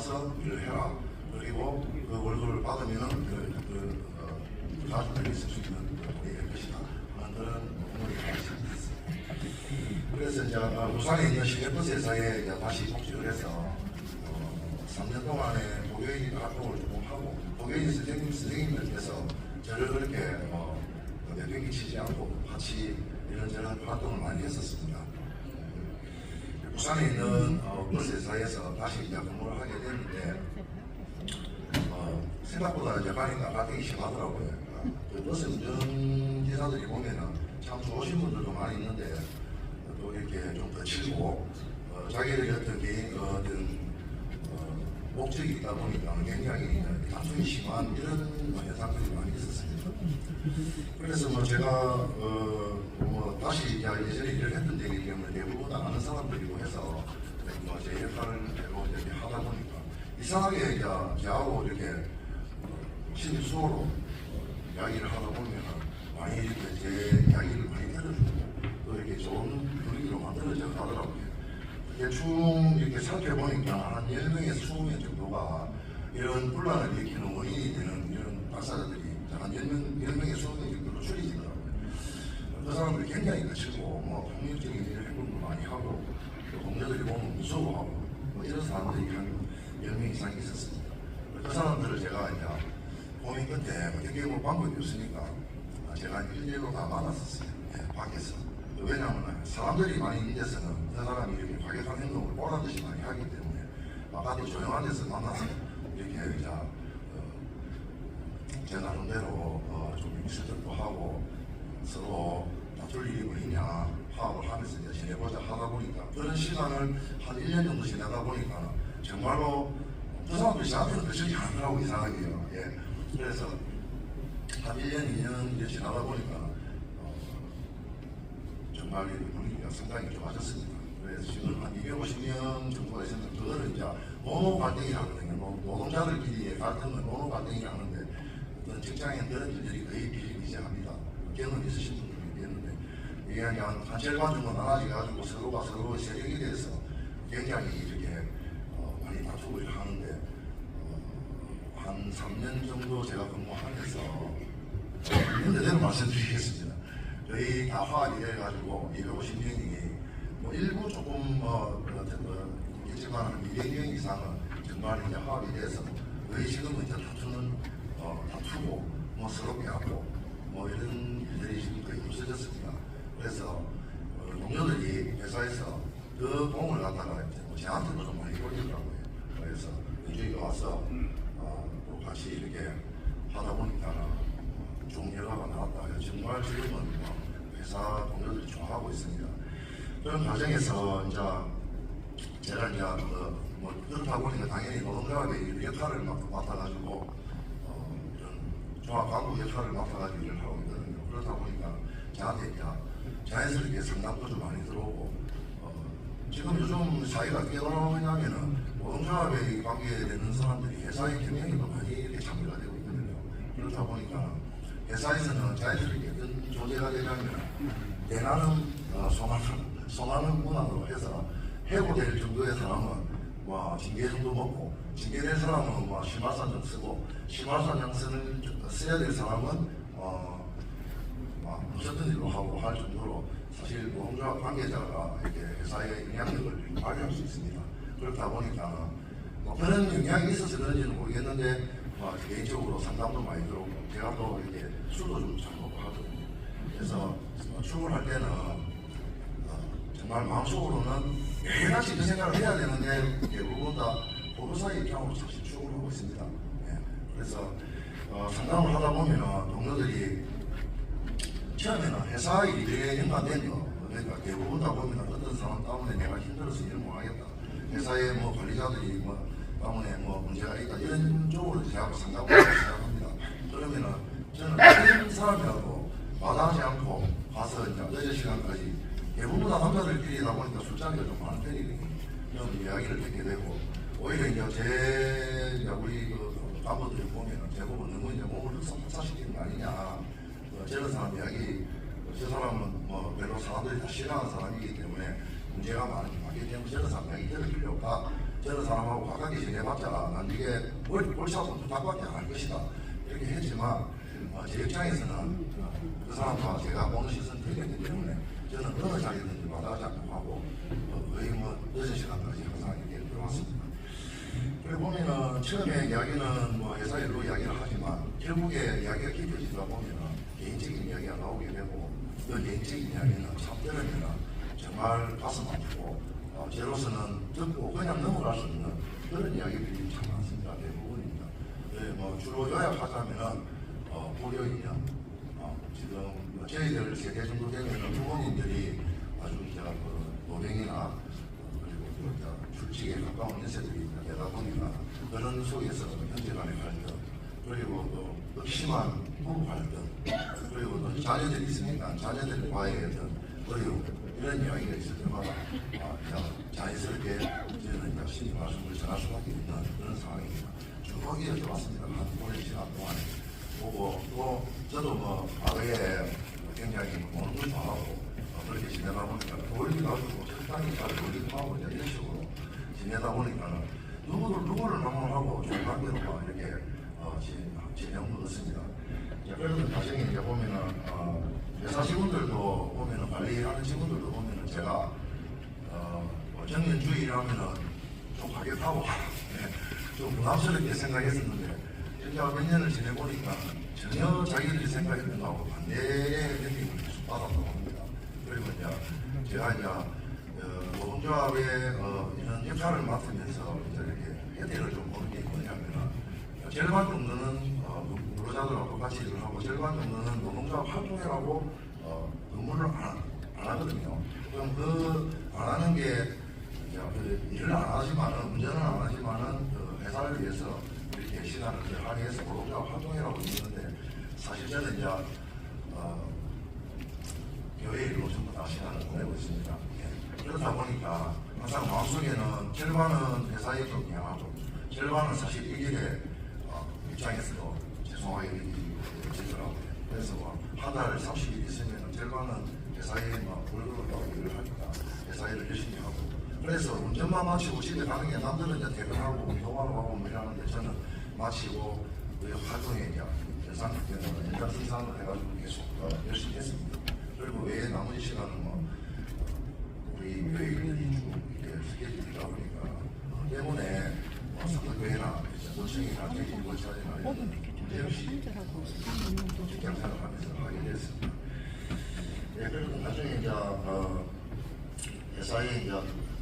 와서 일을 해라. 그리고 그 월급을 받으면은 가족들이 있을 수 있는 돈이 될 것이다. 하는 그런 공문이 발생됐습니다. 그래서 이제 부산에 있는 시내버스 회사에 다시 복직을 해서 3년 동안에 도교인 활동을 조금 하고 도교인 선생님들께서 저를 그렇게 내팽개치지 않고 같이 이런저런 활동을 많이 했었습니다. 부산에 있는 버스 회사에서 다시 이제 근무를 하게 됐는데 생각보다 이제 가격이 심하더라고요. 그 버스 운전기사들이 보면은 참 좋으신 분들도 많이 있는데 또 이렇게 좀 거칠고 자기들의 어떤 개인 목적이 있다 보니까 굉장히 단순히 심한 이런 현상들이 많이 있었습니다. 그래서 뭐 제가 다시 예전에 일을 했던 데이기 때문에 대부분 아는 사람들이고 해서 제 역할을 이렇게 하다 보니까 이상하게 저하고 이렇게 신입수호로 이야기를 하다 보면 많이 이렇게 제 이야기를 많이 들어주고 또 이렇게 좋은 분위기로 만들어져 가더라고요. 대충 이렇게 살펴보니까 한 10명에서 20명 정도가 이런 분란을 일으키는 원인이 되는 이런 당사자들이 한 10명에서 20명 정도로 줄이더라고요. 그 사람들이 굉장히 거칠고 폭력적인 일을 해보도 많이 하고 또 동료들이 보면 무서워하고 이런 사람들이 한 10명 이상 있었습니다. 그 사람들을 제가 이제 고민 끝에 어떻게 방법이 없으니까 제가 일일로 다 만났었어요. 밖에서. 왜냐하면 사람들이 많이 있는 데서는 그 사람이 이렇게 과격한 행동을 보란 듯이 많이 하기 때문에 바깥에 조용한 데서 만나서 이렇게 이제 제 나름대로 좀 미술적도 하고 서로 다툴 일이 뭐 있냐 파악을 하면서 이제 지내보자 하다 보니까 그런 시간을 한 1년 정도 지내다 보니까 정말로 그 사람들이 저한테는 그렇게 않더라고 이상하게요. 예. 그래서 한 1년, 2년 이제 지나다 보니까 정말 분위기가 상당히 좋아졌습니다. 그래서 지금 한 250명 정도가 있었는데 그거는 이제 노노 갈등이라거든요. 노동자들끼리의 갈등은 노노 갈등이라 하는데 어떤 직장인들은 일들이 거의 비일비재합니다. 경험 있으신 분들이 있겠는데 이게 그냥 한 절반 정도 나눠져가지고 서로가 서로 세력에 대해서 굉장히 이렇게 많이 다투고 하는데 한 3년 정도 제가 근무하면서 있는 그대로 말씀드리겠습니다. 저희 다 화합이 돼가지고 250명이 일부 조금 있지만 한 200명 이상은 정말 이제 화합이 돼서 거의 지금은 이제 다투고 서로 깨닫고 이런 일들이 지금 거의 없어졌습니다. 그래서 동료들이 회사에서 그 공을 갖다가 저한테도 좀 많이 돌리더라고요. 그래서 여기 와서 또 같이 이렇게 하다 보니까 좋은 결과가 나왔다. 정말 지금은 회사 동료들이 좋아하고 있습니다. 그런 과정에서 이제 제가 이제 그렇다 보니까 당연히 노동조합의 역할을 맡아가지고 이런 종합광고 역할을 맡아가지고 일을 하고 있거든요. 그렇다 보니까 저한테 이제 자연스럽게 상담도 좀 많이 들어오고 지금 요즘 사회가 어떻게 돌아오냐면은 노동조합에 관계되는 사람들이 회사의 경영에도 많이 이렇게 참여가 되고 있거든요. 그렇다 보니까 회사에서는 자연스럽게 어떤 조제가 되냐면 대나는 소나는 문화로 해서 해고될 정도의 사람은 징계 정도 먹고 징계될 사람은 심화산정 쓰고 심화산정 써야 될 사람은 무슨 일로 하고 할 정도로 사실 노동조합 관계자가 이렇게 회사의 영향력을 발휘할 수 있습니다. 그렇다 보니까 그런 영향이 있어서 그런지는 모르겠는데 개인적으로 상담도 많이 들어오고 제가 또 이렇게 술도 좀 잘 먹고 하거든요. 그래서 출근할 때는 정말 마음속으로는 매일같이 그 생각을 해야 되는데 대부분 다 보도사의 입장으로 사실 출근하고 있습니다. 예. 그래서 상담을 하다 보면 동료들이 처음에는 회사 일에 연관된 거 그러니까 대부분 다 보면 어떤 사람 때문에 내가 힘들어서 일을 못하겠다. 회사의 관리자들이 때문에 문제가 있다. 이런 쪽으로 제가 상담을 하기 시작합니다. 그러면은 저는 어떤 사람이라도 마다하지 않고 가서 이제 늦은 시간까지 대부분 다 남자들끼리다 보니까 술자리가 좀 많은 편이거든요. 이런 이야기를 듣게 되고 오히려 이제 우리 간부들이 보면은 대부분 너무 이제 몸을 흑사시키는 거 아니냐. 저런 사람 이야기, 저 사람은 별로 사람들이 다 싫어하는 사람이기 때문에 문제가 많기 때문에 저런 사람 이야기 들을 필요 없다. 저런 사람하고 가깝게 지내봤자 나중에 골치 아픈 부탁밖에 안 할 것이다. 이렇게 했지만 제 입장에서는 그 사람과 제가 보는 시선이 틀렸기 때문에 저는 어느 자리든지 마다하지 않고 하고 거의 뭐 늦은 시간까지 항상 이렇게 들어왔습니다. 그리고 보면은 처음에 이야기는 뭐 회사 일로 이야기를 하지만 결국에 이야기가 깊어지다 보면은 개인적인 이야기가 나오게 되고 그 개인적인 이야기는 참 때려내는 정말 가슴 아프고 저로서는 듣고 그냥 넘어갈 수 있는 그런 이야기들이 참 많습니다. 대부분입니다. 뭐 주로 요약하자면은 고려인형 지금 저희들 세대 정도 되면은 부모님들이 아주 노령이나 그리고 출직에 가까운 연세들이 되다 보니까 그런 속에서 형제간의 갈등 그리고 또 심한 부부 갈등 그리고 또 자녀들이 있으니까 자녀들과의 어떤 어려움 이런 이야기가 있을 때마다 자연스럽게 저는 신이 말씀을 전할 수밖에 없는 그런 상황입니다. 쭉 이어져 왔습니다. 한 오랜 시간 동안 보고 또 저도 뭐 과거에 굉장히 먹는 걸 좋아하고 그렇게 지내다 보니까 어울리기도 하고 적당히 잘 어울리기도 하고 이런 식으로 지내다 보니까 누구를 방문하고 좋은 관계로 이렇게 진행을 얻었습니다. 그래서 나중에 이제 보면은 회사 직원들도 보면은 관리하는 직원들도 보면은 제가 정년주의라면은 좀 가격하고 좀 부담스럽게 생각했었는데 진짜 몇 년을 지내보니까 전혀 자기들이 생각했던 거하고 반대의 느낌을 계속 받았다고 합니다. 그리고 이제 제가 이제 노동조합의 이런 역할을 맡으면서 이렇게 혜택을 좀 보는 게 뭐냐면 절반 정도는 근로자들하고 같이 일을 하고 절반 정도는 노동조합 활동회라고 근무를 안 하거든요. 그럼 그 안 하는 게 일을 안 하지만은 운전은 안 하지만은 회사를 위해서 이렇게 시간을 할애해서 노동조합 활동회라고 있는데 사실 저는 이제 교회 일로 전부 다 시간을 보내고 있습니다. 그렇다 보니까 항상 마음속에는 절반은 회사에 좀 미안하고 절반은 사실 이 길에 입장에서도 죄송하게 느끼더라고요. 그래서 한 달 30일 있으면 절반은 회사에 월급을 받고 일을 하니까 회사 일을 열심히 하고 그래서 운전만 마치고 집에 가는 게 남들은 이제 퇴근하고 운동하러 가고 뭐 이러는데 저는 마치고 활동에 이제 연장 생산을 해가지고 계속 열심히 했습니다. 그리고 외에 나머지 시간은 우리 교회들이 쭉 이렇게 스케줄이다 보니까 때문에 사도교회나 노청이나 대기골차이나 이런 문제 없이 직장생활을 하면서 하게 됐습니다. 그리고 나중에 이제 회사에 이제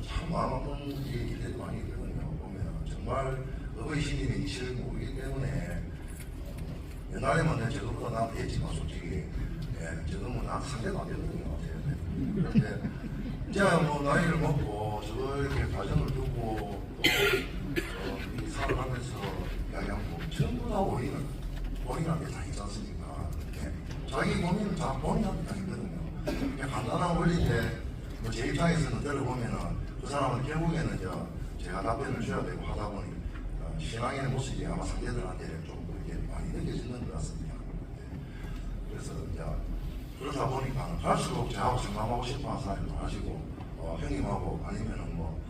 참 마음 아픈 일들이 많이 있거든요. 보면 정말 어버이 신임의 이치를 모르기 때문에 옛날에는 저거보다 나한테 했지만 솔직히 지금은 난 상대도 안 되거든요. 그런데 제가 뭐 나이를 먹고 저렇게 가정을 두고 또 살아가면서 야기하고 전부 다 오인한테 다 있지 않습니까? 자기 고민은 다 본인한테 다 있거든요. 간단한 원리인데 제 입장에서는 들어보면은 그 사람은 결국에는 제가 답변을 줘야 되고 하다 보니 신앙의 모습이 아마 상대들한테 좀 그렇게 많이 느껴지는 것 같습니다. 그래서 그러다 보니까 갈수록 저하고 상담하고 싶어하는 사람이 많아지고 형님하고 아니면은 뭐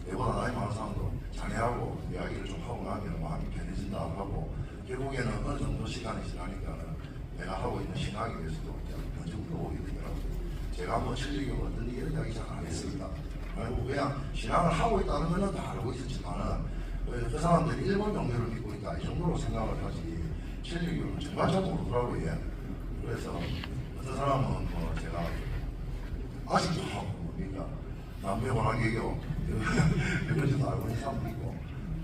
내보다 나이 많은 사람도 자네하고 이야기를 좀 하고 나면 마음이 편해진다 하고 결국에는 어느 정도 시간이 지나니까는 내가 하고 있는 신학에 대해서도 먼저 물어보게 되더라고요. 제가 뭐 실력이 어떤 이야기 잘 안 했습니다. 그리고 그냥 신학을 하고 있다는 거는 다 알고 있었지만은 그 사람들이 일본 종교를 믿고 있다 이 정도로 생각을 하지 실력은 정말 잘 모르더라고요. 그래서 어떤 사람은 뭐 제가 아직도 하고 그러니까 남배원학교교 이런지도 알고 있는 사람도 있고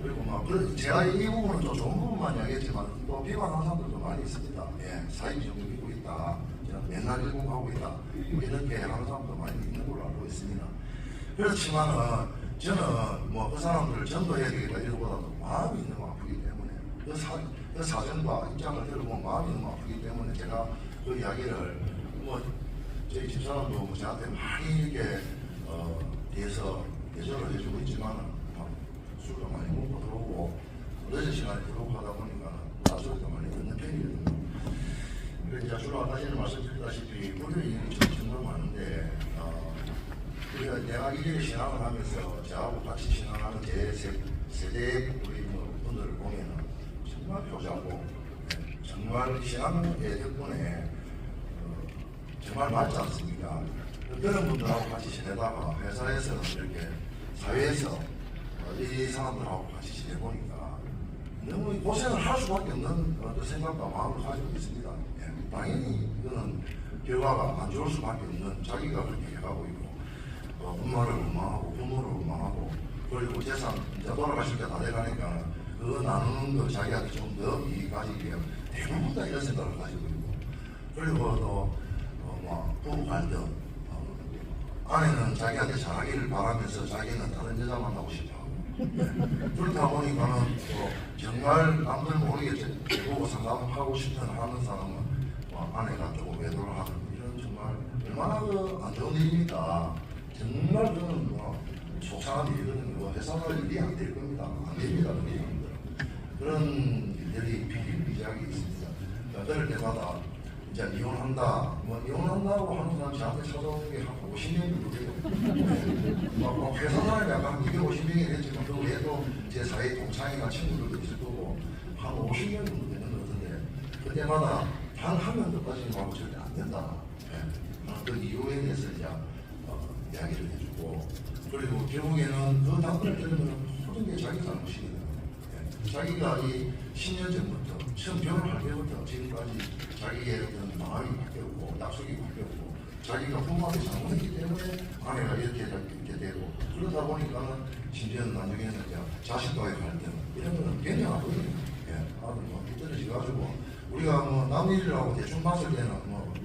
그리고 제가 이 부분은 좀 좋은 부분만 이야기했지만 또 비판하는 사람들도 많이 있습니다. 사회주의 믿고 있다. 맨날 일본 가고 있다. 이렇게 하는 사람도 많이 있는 걸로 알고 있습니다. 그렇지만은 저는 뭐 그 사람들을 전도해야 되겠다 이거보다도 마음이 너무 아프기 때문에 그 사정과 입장을 들어보면 마음이 너무 아프기 때문에 제가 그 이야기를 뭐 저희 집사람도 뭐 저한테 많이 이렇게 대해서 대접을 해주고 있지만은 술도 많이 먹고 들어오고 늦은 시간에 들어오고 하다 보니까 나소리도 많이 듣는 편이거든요. 그래서 이제 주로 아까 전에 말씀드렸다시피 불교인이 정말 많은데 내가 이렇게 신앙을 하면서 저하고 같이 신앙하는 제 세대 우리 분들을 보면은 정말 효자고 정말 신앙의 덕분에 정말 맞지 않습니까? 그런 분들하고 같이 지내다가 회사에서 이렇게 사회에서 이 사람들하고 같이 지내보니까 너무 고생을 할 수밖에 없는 어떤 생각과 마음을 가지고 있습니다. 예, 당연히 이거는 결과가 안 좋을 수밖에 없는 자기가 그렇게 해가고 있고 엄마를 원망하고 부모를 원망하고 그리고 재산 이제 돌아가실 때 다 돼가니까 그거 나누는 거 자기한테 좀 더 이익가지게 대부분 다 이런 생각을 가지고 있고 그리고 또 부부 갈등 아내는 자기한테 잘하기를 바라면서 자기는 다른 여자 만나고 싶어 하고 그렇다 보니까는 정말 남들 모르게 보고 상담하고 싶은 하는 사람은 아내가 조금 외도를 하는 이런 정말 얼마나 안 좋은 일입니까? 정말 그는 속상한 일이거든요. 회사가 일이 안 될 겁니다. 안 됩니다. 그런 일들이 비일비재하게 있습니다. 그럴 때마다 이제 이혼한다, 이혼한다고 하는 사람 저한테 찾아오는 게 한 50명 정도 돼요. 회사 사람이 아까 한 250명이 됐지만 그 외에도 제 사회 동창이나 친구들도 있을 거고 한 50명 정도 되는 것 같은데 그때마다 단 한 명도까지는 하고 절대 안 된다. 그 이유에 대해서 이제 이야기를 해주고 그리고 결국에는 그 답변을 들으면 모든 게 자기 잘못이거든요. 자기가 이 10년 전부터 처음 결혼할 때부터 지금까지 자기의 어떤 마음이 바뀌었고 약속이 바뀌었고 자기가 부모한테 잘못했기 때문에 아내가 이렇게 되고 그러다 보니까는 심지어는 나중에는 자식과의 갈등 이런 거는 굉장하거든요. 아들 삐뚤어져가지고 우리가 남일이라고 대충 봤을 때는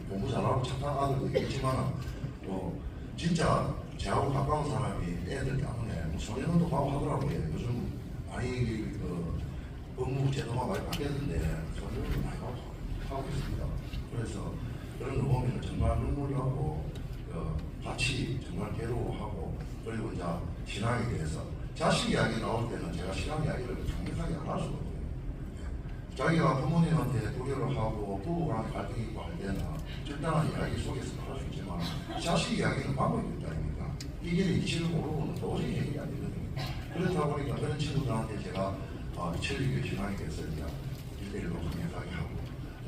공부 잘하고 착한 아들도 있겠지만 진짜 저하고 가까운 사람이 애들 때문에 소년원도 가고 하더라고요. 요즘 많이 법무 제도가 많이 바뀌었는데 소년원도 많이 하고 있습니다. 그래서 그런 거 보면 정말 눈물이 나고 같이 정말 괴로워하고 그리고 이제 신앙에 대해서 자식 이야기 나올 때는 제가 신앙 이야기를 강력하게 안 할 수가 없어요. 자기가 부모님한테 도결을 하고 부부간에 갈등이 있고 할 때는 적당한 이야기 속에서 할 수 있지만 자식 이야기는 방법이 없다 아닙니까? 이 길의 이치를 모르고는 도저히 해결이 안 되거든요. 그렇다 보니까 그런 친구들한테 제가 천리교 신앙에 대해서 1대1로 강력하게 하고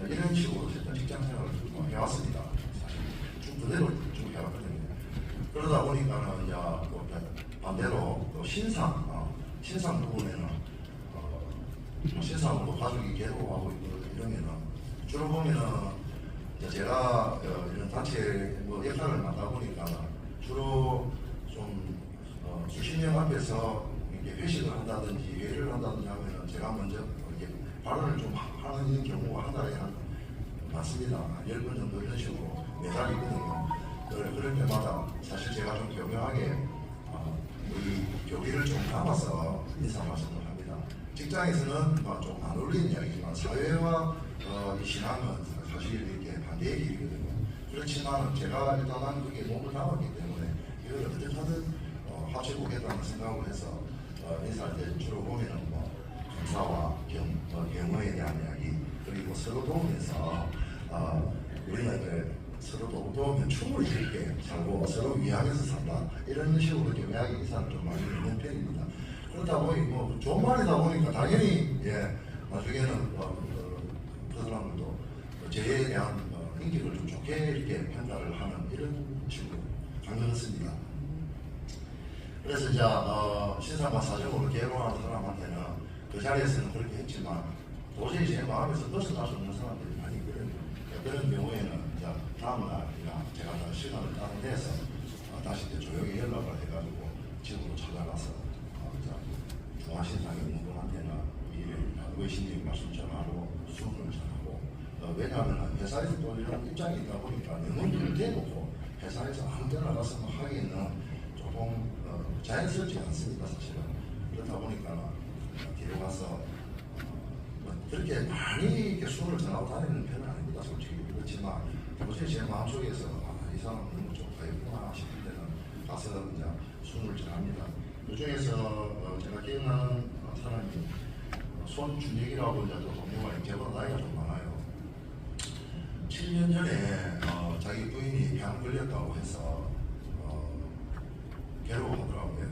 이런 식으로 제가 직장 생활을 해왔습니다. 사실 쭉 그대로 쭉 해왔거든요. 그러다 보니까는 이제 반대로 또 신상 부분에는 신상으로 가족이 괴로워하고 있고 이러면은 주로 보면은 제가 이런 단체 역할을 맡다 보니까 주로 좀 수십 명 앞에서 이렇게 회식을 한다든지 회의를 한다든지 하면은 제가 먼저 이렇게 발언을 좀 하는 경우가 한 달에 한 많습니다. 10번 정도 이런 식으로 매달 있거든요. 그럴 때마다 사실 제가 좀 교묘하게 우리 교리를 좀 담아서 인사 말씀을 합니다. 직장에서는 좀 안 어울리는 이야기지만 사회와 이 신앙은 사실 이렇게 반대의 길이거든요. 그렇지만 제가 일단은 그게 몸을 담았기 때문에 이걸 어떻게 하든 합쳐보겠다는 생각을 해서 인사할 때 주로 보면은 감사와 경험에 대한 이야기 그리고 서로 도우면서 우리는 서로 도우면 충분히 이렇게 살고 서로 위하면서 산다 이런 식으로 경향이 인사를 좀 많이 있는 편입니다. 그러다 보니 좋은 말이다 보니까 당연히 나중에는 그 사람들도 저에 대한 인기를 좀 좋게 이렇게 평가를 하는 이런 식으로 강연을 씁니다. 그래서 이제 신상과 사정으로 괴로워하는 사람한테는 그 자리에서는 그렇게 했지만 도저히 제 마음에서 벗어날 수 없는 사람들이 많이 있거든요. 그런 경우에는 이제 다음날 제가 시간을 따로 내서 다시 조용히 연락을 해가지고 집으로 찾아가서 중화신상의 분한테는 이 외신님 말씀 전하고 수업을 전하고 왜냐하면 회사에서 또 이런 입장이 있다 보니까 너무 일을 대놓고 회사에서 아무 데나 가서 하기에는 조금 자연스럽지 않습니다. 사실은 그렇다 보니까 뒤로 가서 그렇게 많이 이렇게 수업을 전하고 다니는 편은 아닙니다. 솔직히 그렇지만 도저히 제 마음속에서 이 사람 너무 좀 가야구나 싶을 때는 가서 이제 수업을 전합니다. 그 중에서 제가 기억나는 사람이 손준혁이라고 이제 또 동료가 제보다 나이가 좀 많아요. 7년 전에 자기 부인이 병 걸렸다고 해서 괴로워하더라고요.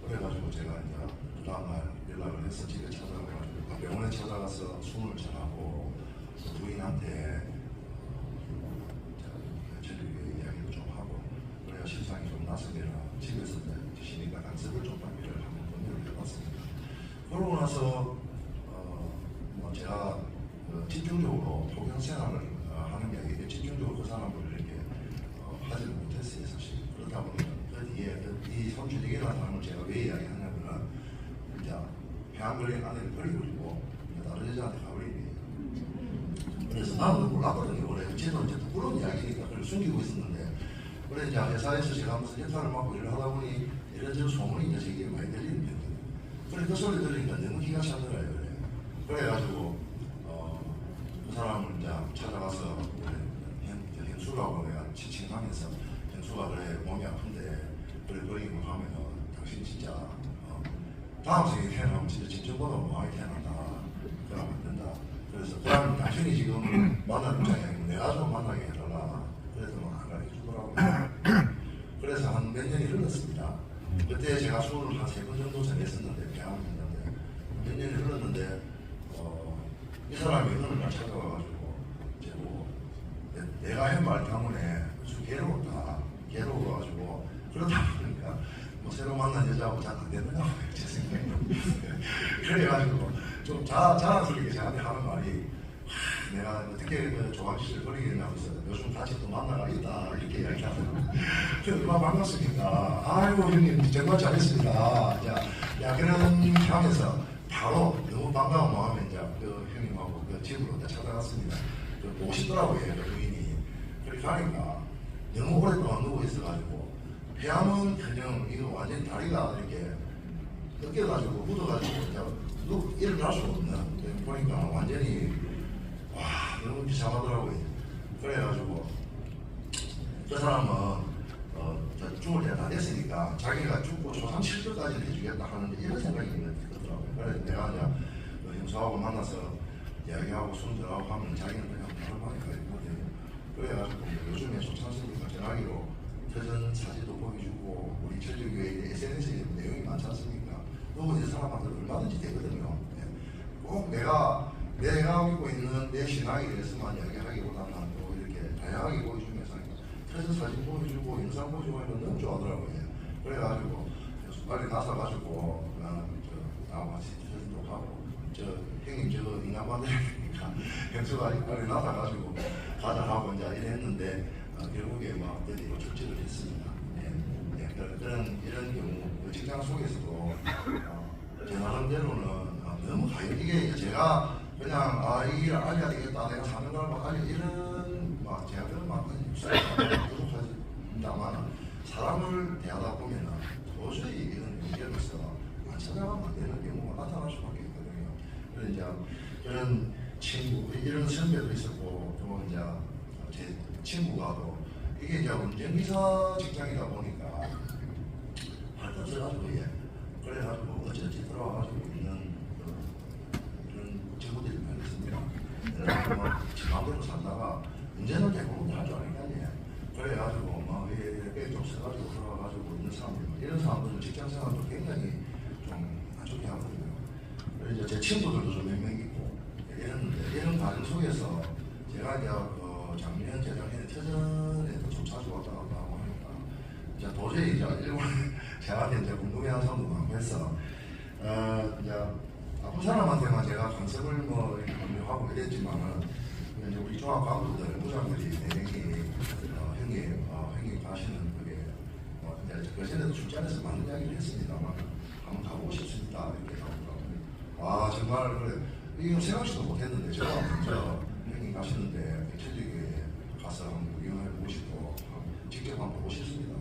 그래가지고 제가 이제 그 다음날 연락을 해서 집에 찾아가가지고 병원에 찾아가서 숨을 전하고 부인한테 저녁에 이야기도 좀 하고 그래야 신상이 좀 나서면 집에서 드시니까 간섭을 좀 받기를 한번 권유를 해봤습니다. 그러고 나서 뭐 제가 집중적으로 통영 생활을 하는 게 아니고 집중적으로 그 사람을 이렇게 하지를 못했어요 사실. 그러다 보니까 그 뒤에 이 손주택이라는 사람을 제가 왜 이야기하냐면은 이제 폐암 걸린 아내를 버리고 다른 여자한테 가버리니 그래서 나도 몰랐거든요. 원래 저도 이제 부끄러운 이야기니까 그걸 숨기고 있었는데 그래 이제 회사에서 제가 무슨 역할을 맡고 일을 하다 보니 이런저런 소문이 이제 제게 많이 들리는 편이에요. 그래 그 소리 들으니까 너무 기가 차더라고요. 그래가지고 그 사람을 이제 찾아가서 현수라고 내가 지칭하면서 현수가 그래 몸이 아픈데 그래 버리고 하면 당신 진짜 다음 생에 태어나면 진짜 진정보다 뭐하게 태어난다. 그러면 안 된다. 그래서 그럼 당신이 지금 만나는 입장이 아니고 내가 좀 만나게 해달라. 그래서 안 가르쳐주더라고요. 그래서 한 몇 년이 흘렀습니다. 그때 제가 수술을 한 3번 정도 전했었는데 폐암을 했는데 몇 년이 흘렀는데 이 사람이 어느 날 찾아와가지고 이제 뭐 내가 한 말 때문에 좀 괴로워가지고 그러다 보니까 뭐 새로 만난 여자하고 잘 안 되느냐고 제 생각에 그래가지고 좀 자랑스럽게 저한테 하는 말이 내가 어떻게 그 조합지를 버리겠냐면서 요즘 같이 또 만나가 있다 이렇게 이야기하더라고요. 그래서 얼마나 반갑습니까? 아이고 형님 정말 잘했습니다. 야 그런 하면서 바로 너무 반가운 마음에 이제 그 형님하고 그 집으로 찾아갔습니다. 그 보고 싶더라고요 그 부인이. 그렇게 가니까 너무 오랫동안 누워 있어가지고 폐암은 그냥 이거 완전 히 다리가 이렇게 뜯겨가지고 묻어가지고 일어날 수 없는 보니까 완전히 와 너무 비참하더라고요. 그래가지고 그 사람은 죽을 때가 다 됐으니까 자기가 죽고 조상 칠교까지는 해주겠다 하는데 이런 생각이 들더라고요. 그래서 내가 이제 형수하고 만나서 이야기하고 손절하고 하면 자기는 그냥 바로 가니까 있거든요. 그래가지고 요즘에 조상신이가 전화기로 터전 사진도 보여주고 우리 천주교회 SNS에 내용이 많지 않습니까? 누구 이 사람한테 얼마든지 되거든요. 꼭 내가 믿고 있는 내 신앙에 대해서만 이야기하기보다는 또 이렇게 다양하게 보여주면서 터전 사진 보여주고 영상 보여주고 하면 너무 좋아하더라고요. 그래가지고 빨리 나서가지고 나하고 같이 터전도 가고 형님 저 인간 만들니까 형수가 빨리 나서가지고 가자 하고 이제 이랬는데 결국에 막 어디로 축제를 했습니다. 이런 경우 직장 속에서도 전하는 대로는 너무 이게 제가 그냥 이 일을 알려야 되겠다 내가 사는 걸 막 알려 이런 막 제가 그런 마음까지 부족하지만 사람을 대하다 보면은 도저히 이런 연결로서 안 찾아가면 안 되는 경우가 나타날 수밖에 없거든요. 그래서 이제 그런 친구 이런 선배도 있었고 또 이제 제 친구가도 이게 이제 운전기사 직장이다 보니까 발도 써가지고 그래가지고 어찌어찌 들어와가지고 있는 이런 친구들이 많이 있습니다. 뭐 지마대로 살다가 운전을 대부분 할 줄 아니까요. 그래가지고 막 이렇게 좀 써가지고 들어와가지고 있는 사람들 이런 사람들은 직장 생활도 굉장히 좀 안 좋게 하거든요. 그래서 제 친구들도 좀 몇 명 있고 이랬는데 이런 과정 속에서 제가 이제 작년 재작년에 터전에도 좀 자주 왔다 갔다 하고 하니까 이제 도저히 이제 일본 저한테 이제 궁금해하는 사람도 많고 해서 이제 아픈 사람한테만 제가 간섭을 뭐 이렇게 강요하고 이랬지만은 이제 우리 종합가구들 부장들이 내명이 형님 가시는 그게 이제 그전에도 술자리에서 많은 이야기를 했습니다만 한번 가보고 싶습니다 이렇게 나오더라고요. 아 정말 그래 이건 생각지도 못했는데 제가 먼저 형님 가시는데 천주교에 가서 한번 구경해 보고 싶고 직접 한번 보고 싶습니다.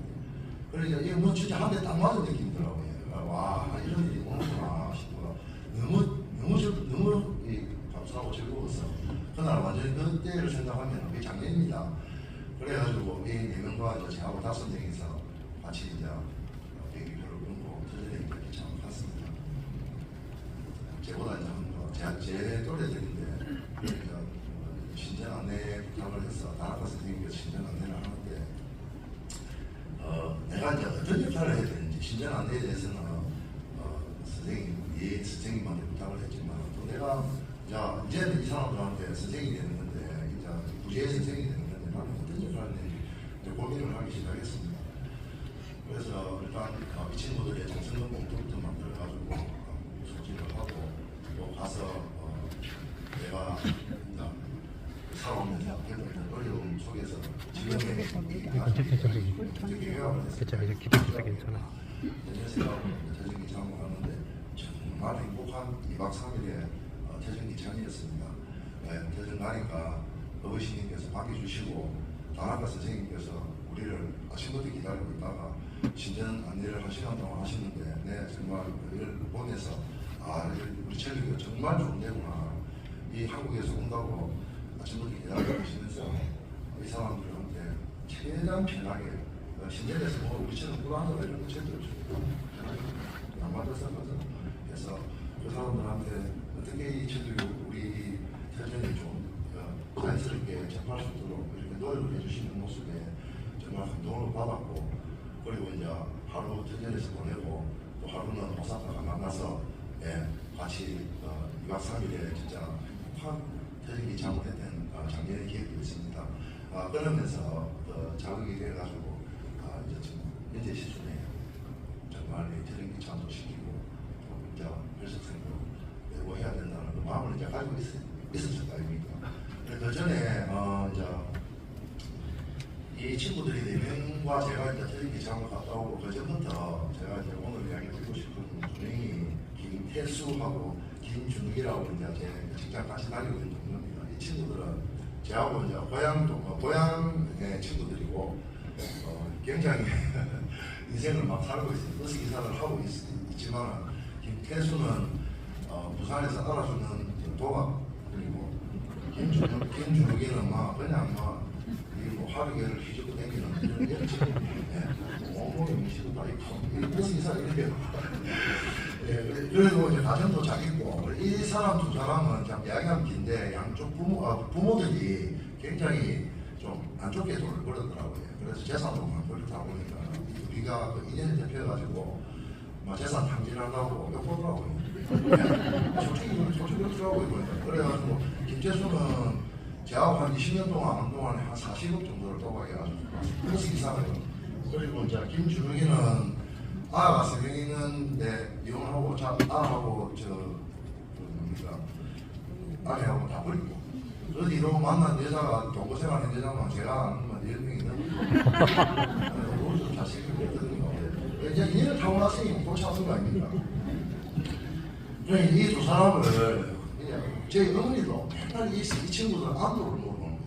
그러니까 이게 뭐 진짜 한 대 딱 맞은 느낌이더라고요. 와 이런 일이 오는구나 싶어가 너무 감사하고 즐거웠어. 그날 완전히 그때를 생각하면 그게 작년입니다. 그래가지고 이 4명과 이제 저하고 5명이서 같이 이제 비행기표를 끊고 터전에 이렇게 참 갔습니다. 제보다 이제 제 또래들인데 신전 안내 부탁을 해서 나라가 선생님께서 신전 안내를 하는데 내가 이제 어떤 역할을 해야 되는지 신전 안내에 대해서는 선생님 선생님한테 부탁을 했지만 또 내가 이제는 이 사람들한테 선생님이 되는 건데 이제 부재의 선생님이 되는 건데 나는 어떤 역할을 내지 고민을 하기 시작했습니다. 그래서 일단 이 친구들의 정성과 공통부터 만들어가지고 소집을 하고 또 가서 내가 살아오면서 겪었던 어려움 속에서 지금의 특히 회화를 했습니다. 괜찮아. 연세하고 태정기 장을 하는데 정말 행복한 2박 3일의 태정기 장이었습니다. 태정 가니까 어르신님께서 반겨주시고 다나카 선생님께서 우리를 아침부터 기다리고 있다가 신전 안내를 1시간 동안 하시는데 네, 정말 그걸 보면서 우리 체력이 정말 좋은 데구나. 이 한국에서 온다고 아침부터 기다리고 계시면서 이 사람들한테 최대한 편하게 신전에서 뭐 우리처럼 불안하다 이런 거 절대 없습니다. 안 맞아서 그래서 그 사람들한테 어떻게 이 체력이 우리 태전이 좀 자연스럽게 접할 수 있도록 이렇게 노력을 해주시는 모습에 정말 감동을 받았고 그리고 이제 하루 태전에서 보내고 또 하루는 오사카가 만나서 같이 2박 3일에 진짜 한 태전기 장문했던 작년에 기획도 있습니다. 그러면서 자극이 돼가지고 이제 지금 현재 시즌에 정말 태전기 장도 시키고 이제 혈석생도 내고 해야 된다는 그 마음을 이제 가지고 있었을 거 아닙니까? 그 전에 이제 이 친구들이 4명과 제가 이제 태전기 장을 갔다 오고 그 전부터 제가 이제 오늘 이야기 드리고 싶은 분명히 김태수하고 김준기라고 이제 제 직장 같이 다니고 있는 동료입니다. 이 친구들은 저하고 이제 고향의 친구들이고 굉장히 인생을 막 살고 있어요. 버스 기사를 하고 있지만 김태수는 부산에서 알아주는 도박 그리고 김준기는 막 그냥 뭐 하루개를 휘젓고 다니는 이런 친구인데 온몸에 음식도 다 있고 버스 기사 이래요. 그리고 이제 가정도 잘 있고 이 사람 두 사람은 참 이야기하면 긴데 양쪽 부모들이 굉장히 좀 안 좋게 돈을 벌었더라고요. 그래서 재산도 막 벌다 보니까 우리가 그 인연을 대표해가지고 재산 탕진한다고 욕보더라고요. 솔직히 그렇더라고요. 그래가지고 김재수는 저하고 한 20년 동안 한동안에 한 40억 정도를 도박해가지고 버스 기사를 그리고 이제 김준욱이는 아가 3명 있는데 이혼하고 아하고 아내하고 다 버리고 어디로 만난 여자가 동거생활한 여자만 제가 아는 건 10명이 넘고 그것도 자식을 했거든요. 이제 인연을 타고 났으니 골치 아픈 거 아닙니까? 이 두 사람을 제 어머니도 맨날 이 친구들 안도를 물어보는 거예요.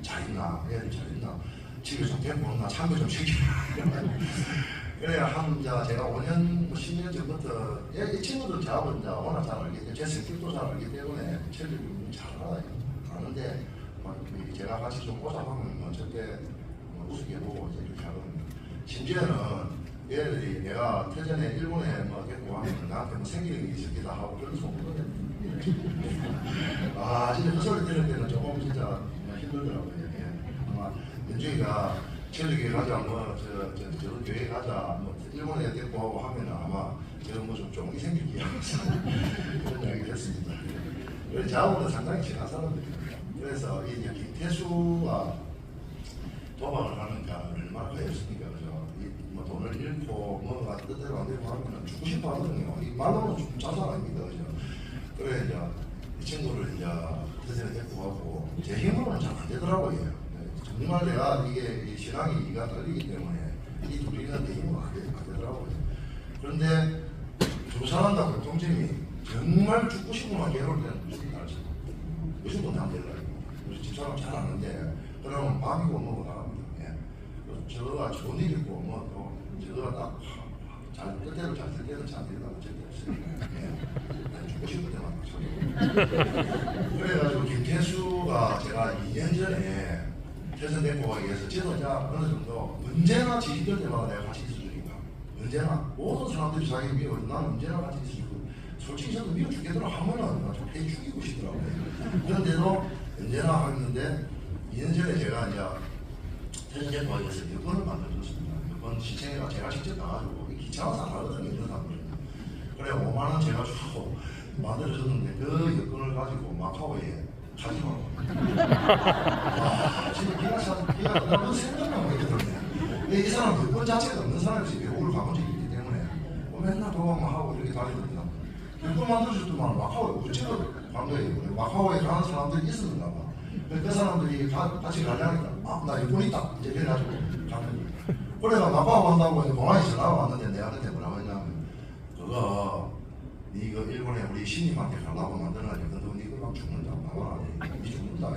잘 있나? 애들 잘 있나? 집에 좀 데리고 온나? 참여 좀 시키라. 그래야 제가 5년, 10년 전부터 이 친구들 저하고 워낙 잘 알기 때문에 제 성격도 잘 알기 때문에 체력이 잘 알아요. 아는데 제가 같이 좀 오자하면 절대 우습게 보고 이렇게 하거든요. 심지어는 얘들이 내가 태전에 일본에 데리고 가면 나한테 생기는 일이 있었기도 하고 그런 소문을 진짜 그 소리 들을 때는 조금 진짜 힘들더라고요. 아마 연주이가 체력에 가자, 저 교회 가자, 일본에 데리고 하고 하면 아마 제가 좀 종이 생길 기회가 그런 이야기를 했습니다. 그래서 저하고는 상당히 친한 사람들입니다. 그래서 이 김태수가 도박을 하니까 얼마나 가였습니까? 그죠? 돈을 잃고 뭐가 뜻대로 안 되고 하면 죽고 싶어 하거든요. 이 말로는 좀 자살 아닙니다. 그죠? 그래 이제 이 친구를 이제 태전에 데리고 가고 제 힘으로는 잘 안 되더라고요. 정말 내가 이 신앙이 이가 떨리기 때문에 이 둘이는 내 힘으로 안 되더라고요. 그런데 두 사람과 공통점이 정말 죽고 싶으면 괴로울 때는 무슨 날씨 무조건 안 되더라고요. 우리 집사람 잘 아는데 그러면 밤이고 뭐고 나갑니다. 저거가 좋은 일 있고 저거가 딱 뜻대로 잘 될 때는 잘 되더라고 절대 없어요. 죽고 싶을 때만 그래가지고 김태수가 제가 2년 전에 태전 데리고 가기 위해서 저도 이제 어느 정도 언제나 지시될 때마다 내가 같이 있어주니까 언제나 모든 사람들이 자기 미워 나는 언제나 같이 있어주고 솔직히 저도 미워 죽겠더라 하면은 좀 해 죽이고 싶더라고요. 그런데도 언제나 하는데 2년 전에 제가 이제 태전 데리고 가기 위해서 여권을 만들어줬습니다. 여권 시청에가 제가 직접 나가지고 귀찮아서 안 하거든요. 이런 사람들은. 그래 5만 원 제가 주고 만들어줬는데 그 여권을 가지고 마카오에 가지고 와 지금 기가 나는 생각나고 있거든요. 이 사람 여권 자체가 없는 사람이 외국을 가본 적이 있기 때문에 맨날 도망만 하고 이렇게 다니거든요. 여권 만들어줬더만 마카오에 어째서 간 거예요. 마카오에 가는 사람들이 있었는가 봐. 그 사람들이 같이 가려니까 나 여권 있다 이제 그래가지고 가는 거예요. 그래가 마카오 간다고 공항에 전화가 왔는데 내가 그때 뭐라고 했냐면 그거 니 이거 일본에 우리 신임한테 가려고 만들어가지고 너 이거 막 죽는다 나와라 니 죽는다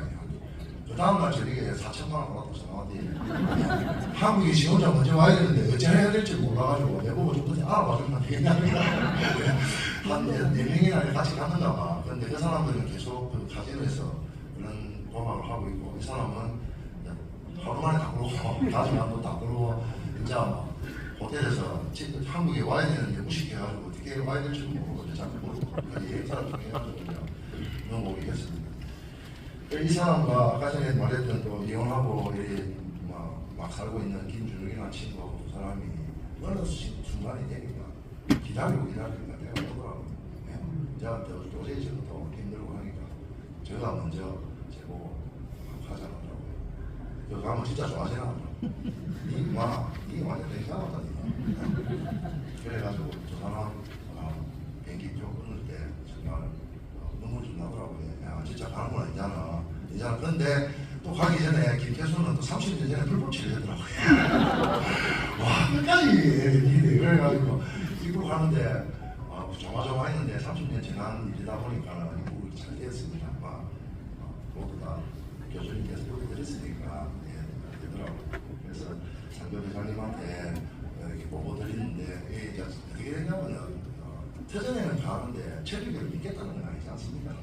그 다음날 저녁에 4천만 원 받았다고 전화왔더니 한국에 지 혼자 먼저 와야 되는데 어째 해야 될지 몰라가지고 내보고 좀 그때 알아봐주면 되겠냐 한 4명이나 같이 갔는가 봐. 근데 그 사람들은 계속 그 카지노에서 그런 도박을 하고 있고 이 사람은 하루 만에 다 그러고 나중에 다 그러고 진짜 호텔에서 한국에 와야 되는데 무식해가지고 어떻게 와야 될지 모르고 자꾸 모르고 예사를 통해가지고 너무 모르겠습니다. 이 사람과 아까 전에 말했던 또 이혼하고 막 살고 있는 김준욱이라는 친구 두 사람이 어느 순간이 되니까 기다리고 내가 오더라고요. 제가 도저히 저도 힘들고 하니까 제가 먼저 제보고 하자고 여기 가면 진짜 좋아하시나? 니 완전 이상하다니까. 그래가지고 저 사람 비행기 표 끊을 때 정말 눈물 좀 나더라고요. 야 진짜 가는구나 이제는. 근데 또 가기 전에 김태수는 또 30년 전에 불법치를 했더라고요. 와 끝까지 얘기해. 그래가지고 입국 가는데 조마조마했는데 30년 지난 일이다 보니까 입국을 잘 되었습니다. 모두 다 교수님께서 보여드렸으니까 되더라고요. 그래서 상교 회장님한테 이렇게 보고 드리는데 이게 어떻게 되냐면 터전에는 가는데 체력을 믿겠다는 건 아니지 않습니까?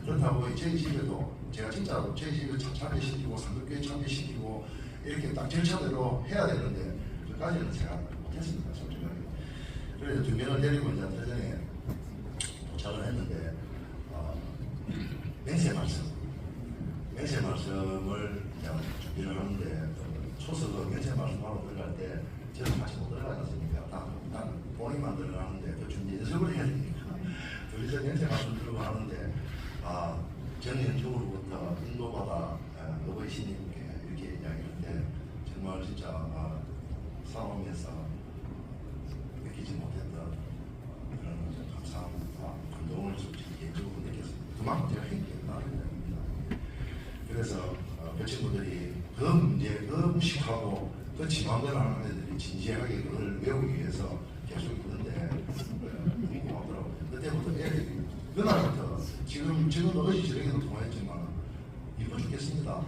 그렇다고 저희 집에도 제가 진짜 저희 집에 참여시키고 상급교회 참여시키고 이렇게 딱 절차대로 해야 되는데 그까지는 제가 못했습니다. 솔직하게. 그래서 두 명을 데리고 이제 터전에 도착을 했는데 맹세 말씀을 준비를 하는데 초석은 맹세 말씀하러 들어갈 때 저는 같이 못 들어가지 않습니까? 난 본인만 들어가는데 그 준비 연습을 해야 되니까 둘이서 맹세 말씀 들고 하는데 정연중으로부터 인도받아 어버이 신님께 이렇게 이야기하는데 정말 진짜 싸움에서 느끼지 못했던 그런 감사함과 감동을 솔직히 개인적으로 느꼈습니다. 그만큼 제가 힘들었다는 이야기입니다. 그래서 그 친구들이 그 문제, 그 무식하고 그 지망대로 하는 애들이 진지하게 그걸 외우기 위해서 계속 있는데 고맙더라고요. 그때부터 애들이 그날부터 지금 어제 저녁에도 통화했지만 이뻐 죽겠습니다.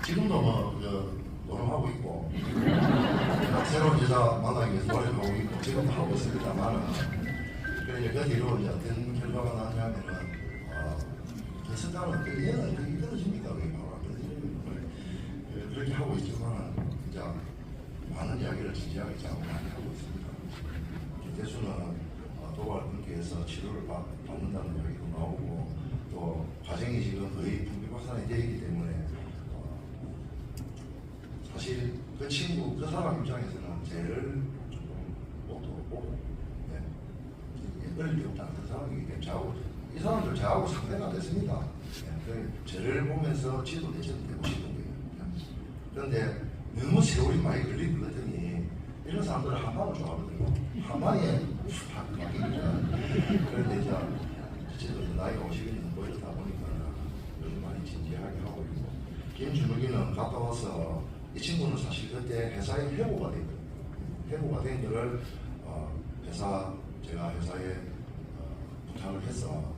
지금도 노력하고 있고 새로운 여자 만나기 위해서 노력하고 있고 지금도 하고 있습니다만 그래 그 뒤로 이제 어떤 결과가 나냐면은 그 선장은 그 얘는 그게 떨어집니까? 그렇게 하고 있지만 이제 많은 이야기를 진지하게 자꾸 많이 하고 있습니다. 김태수는 도발 분기에서 치료를 받는다는 이야기도 나오고 또 과정이 지금 거의 분비박산이 되어 있기 때문에 사실 그 친구, 그 사람 입장에서는 제일 조금 목도 보고 끌릴 게 없다는 그 사람이기 때문에 이 사람들 저하고 상대가 됐습니다. 저를 보면서 지도 대체도 되고 싶은 거예요. 그런데 너무 세월이 많이 걸릴 것 같으니 이런 사람들은 한방을 좋아하거든요. 한방에 확 막히니까. 그런데 이제 어쨌든 나이가 50이 넘고 이러다 보니까 요즘 많이 진지하게 하고 있고 김준욱이는 갔다 와서 이 친구는 사실 그때 회사에 회고가 됐거든요. 회고가 된 거를 제가 회사에 부탁을 해서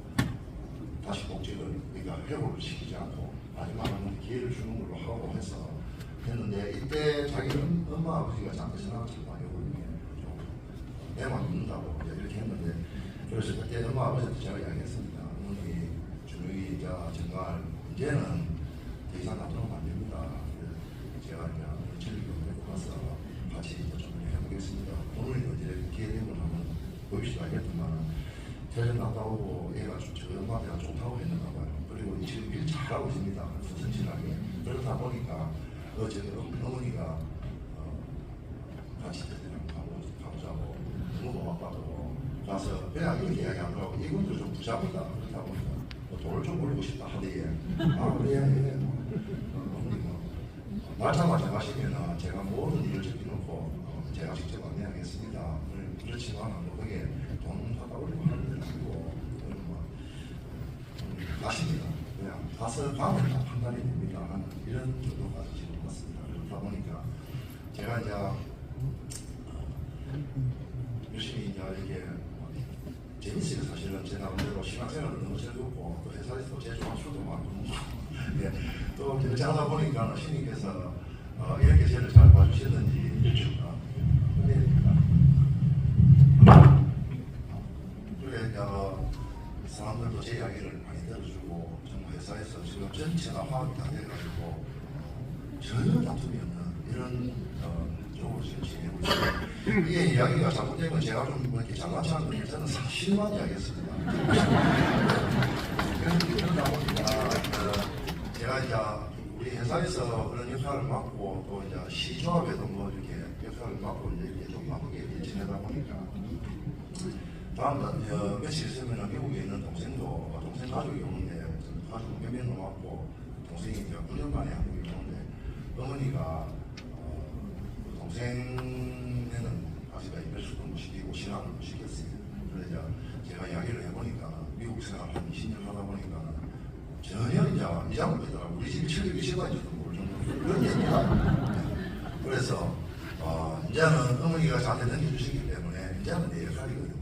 다시 복직을 그러니까 회고를 시키지 않고 마지막은 기회를 주는 걸로 하고 해서 했는데 이때 자기 엄마 아버지가 잠깐 전화를 참 많이 오거든요. 내만 믿는다고 이렇게 했는데 그래서 그때 엄마 아버지한테 제가 이야기했습니다. 어머니 준욱이 정말 이제는 더 이상 놔두면 안 됩니다. 제가 이제 전리도 데리고 가서 같이 좀 해보겠습니다. 오늘 이제 기회 되면 한번 보입시다 했더만 퇴전 갔다 오고 얘가 저 엄마한테가 좋다고 했는가 봐요. 그리고 지금 일 잘하고 있습니다. 성실하게. 그러다 보니까 어머니가 같이 가보자고 너무 고맙다고 가서 그냥 이렇게 이야기하더라고. 이분들 좀 부자보다 그렇다 보니까 뭐 돈을 좀 벌고 싶다 하대요. 아 그래 말씀하자 마시면은 제가 모든 일을 적어놓고 제가 직접 안내하겠습니다. 그렇지만 뭐 그게 돈 갖다 올리고 하는 데는 아니고 가십니다. 그냥 가서 가면 다 판단이 됩니다. 하는 이런 정도까지 지금 왔습니다. 그렇다 보니까 제가 이제 열심히 이제 이렇게 재밌어요. 사실은 제 나름대로 신학생활도 너무 즐겁고 또 회사에서 제일 좋아하는 술도 많고 네. 또 이렇게 하다 보니까 신님께서 이렇게 저를 잘 봐주셨는지 그래 사람들도 제 이야기를 많이 들어주고 정말 회사에서 지금 전체가 화합이 다 돼가지고 전혀 다툼이 없는 이런 쪽으로 지금 진행하고 있습니다. 이게 이야기가 잘못되면 제가 좀 이렇게 잘난 척한 건데 저는 사실만 이야기했습니다. 그러다 보니까 제가 이제 우리 회사에서 그런 역할을 맡고 또 이제 시조합에도 뭐 이렇게 역할을 맡고 이제 이렇게 좀 바쁘게 지내다 보니까 다음 며칠 있으면 미국에 있는 동생 가족이 오는데 가족 몇 명 왔고 동생이 이제 9년 만에 한국에 오는데 어머니가 동생네는 아직까지 입별수도 못 시키고 신앙을 못 시켰어요. 그래서 제가 이야기를 해보니까 미국 생활 한 20년 하다 보니까 전혀 이제 이장을 빼더라고. 우리 집이 720원인지도 모를 정도로 그런 얘기가. 그래서 이제는 어머니가 저한테 넘겨주시기 때문에 이제는 내 역할이거든요.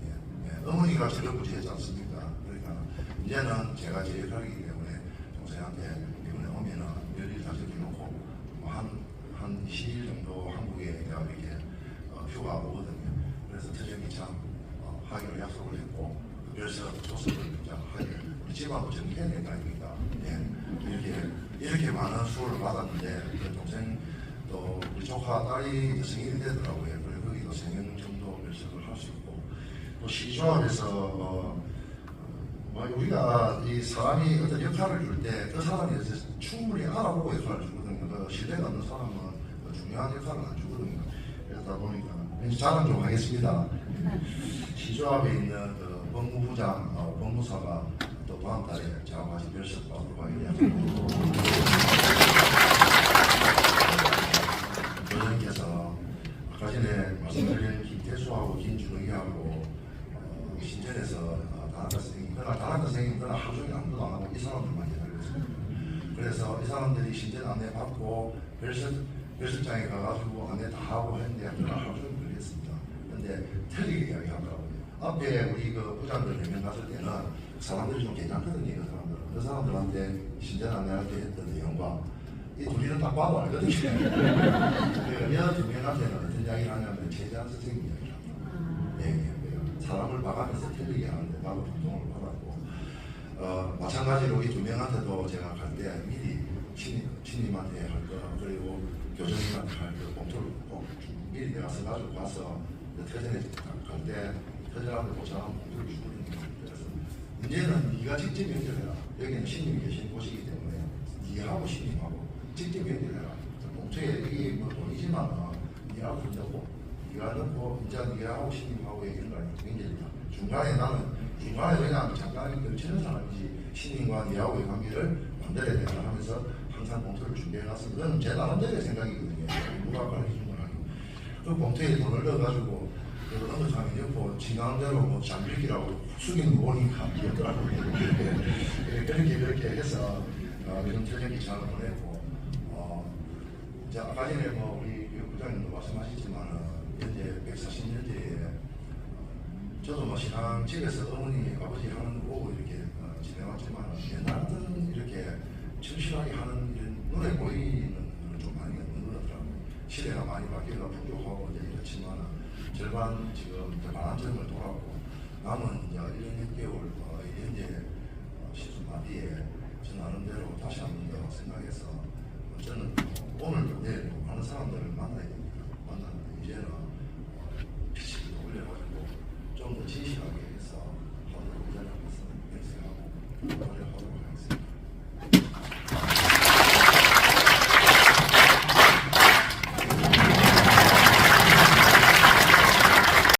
어머니가 저를 부지했지 않습니까? 그러니까 이제는 제가 제 역할이기 때문에 동생한테 이번에 오면은 열일 다 적어놓고 한 10일 정도 한국에 내가 이렇게 휴가 오거든요. 그래서 터전기차 하기로 약속을 했고 그래서 조서를 하기로 우리 집안도 정리해야 되는 거 아닙니까? 이렇게 많은 수를 받았는데 그 동생 또 우리 조카 딸이 생일이 되더라고요. 그래서 거기도 생일 정도 결석을 할 수 있고 또 시조합에서 우리가 이 사람이 어떤 역할을 줄 때 그 사람에 대해서 충분히 알아보고 역할을 주거든요. 그 신뢰가 없는 사람은 중요한 역할을 안 주거든요. 그러다 보니까 자랑 좀 하겠습니다. 시조합에 있는 그 법무부장, 법무사가 또 다음 달에 제가 같이 별석 받으러 가게 되었고 교장님께서 아까 전에 말씀드린 김태수하고 김준욱이하고 신전에서 다나카 선생님, 그러나 다나카 선생님 그러나 하루 종일 아무도 안 하고 이 사람들만 기다리고 있습니다. 그래서 이 사람들이 신전 안내 받고 별석장에 가가지고 안내 다 하고 했는데 그러나 하루 종일 걸렸습니다. 근데 틀리게 이야기하더라고요. 앞에 우리 그 부장들 몇 명 갔을 때는 사람들이 좀 괜찮거든요. 그 사람들한테 신전 안내할 때 했던 내용과 이 둘이는 딱 봐도 알거든요. 그러면 두 명한테는 어떤 이야기를 하냐면 최재한 선생님 이야기를 합니다. 사람을 봐가면서 틀리게 하는데 나도 감동을 받았고 마찬가지로 이 두 명한테도 제가 갈 때 미리 신님한테 할 거 그리고 교수님한테 할 거 봉투를 꼭 미리 내가 써가지고 가서 터전에 갈 때 터전한테 보장하면 봉투를 주거든요. 그래서 이제는 네가 직접 연결해라. 여기는 신님이 계신 곳이기 때문에 네하고 신님하고 직접 연결해라. 봉투에 이게 뭐 돈이지만 네하고 넣고 네가 넣고 이제 네하고 신님하고 얘기를 하니까 연결이다. 중간에 그냥 잠깐 걸치는 사람이지 신님과 네하고의 관계를 만들어야 되나 하면서 항상 봉투를 준비해놨습니다. 그건 제 나름대로의 생각이거든요. 누가 가르쳐준 건 아니고 그 봉투에 돈을 넣어가지고 어느 사람이 옆으로 지나는 뭐 잠들기라고 숙이는 거 보니까 귀엽더라고요. 그렇게 해서 이런 저녁 기차를 보내고 이제 아까 전에 뭐 우리 부장님도 말씀하셨지만 현재 140년째에 저도 뭐 신앙 집에서 어머니 아버지 하는 거 보고 이렇게 지내왔지만 옛날에는 이렇게 충실하게 하는 이런 눈에 보이는 건 좀 많이 없는 것 같더라고요. 시대가 많이 바뀌어가 풍족하고 이제 이렇지만 절반 지금 반환점을 돌았고 남은 이제 1년 6개월 현재 시즌 마디에 저 나름대로 다시 한 번 더 생각해서 저는 오늘도 내일도 많은 사람들을 만나야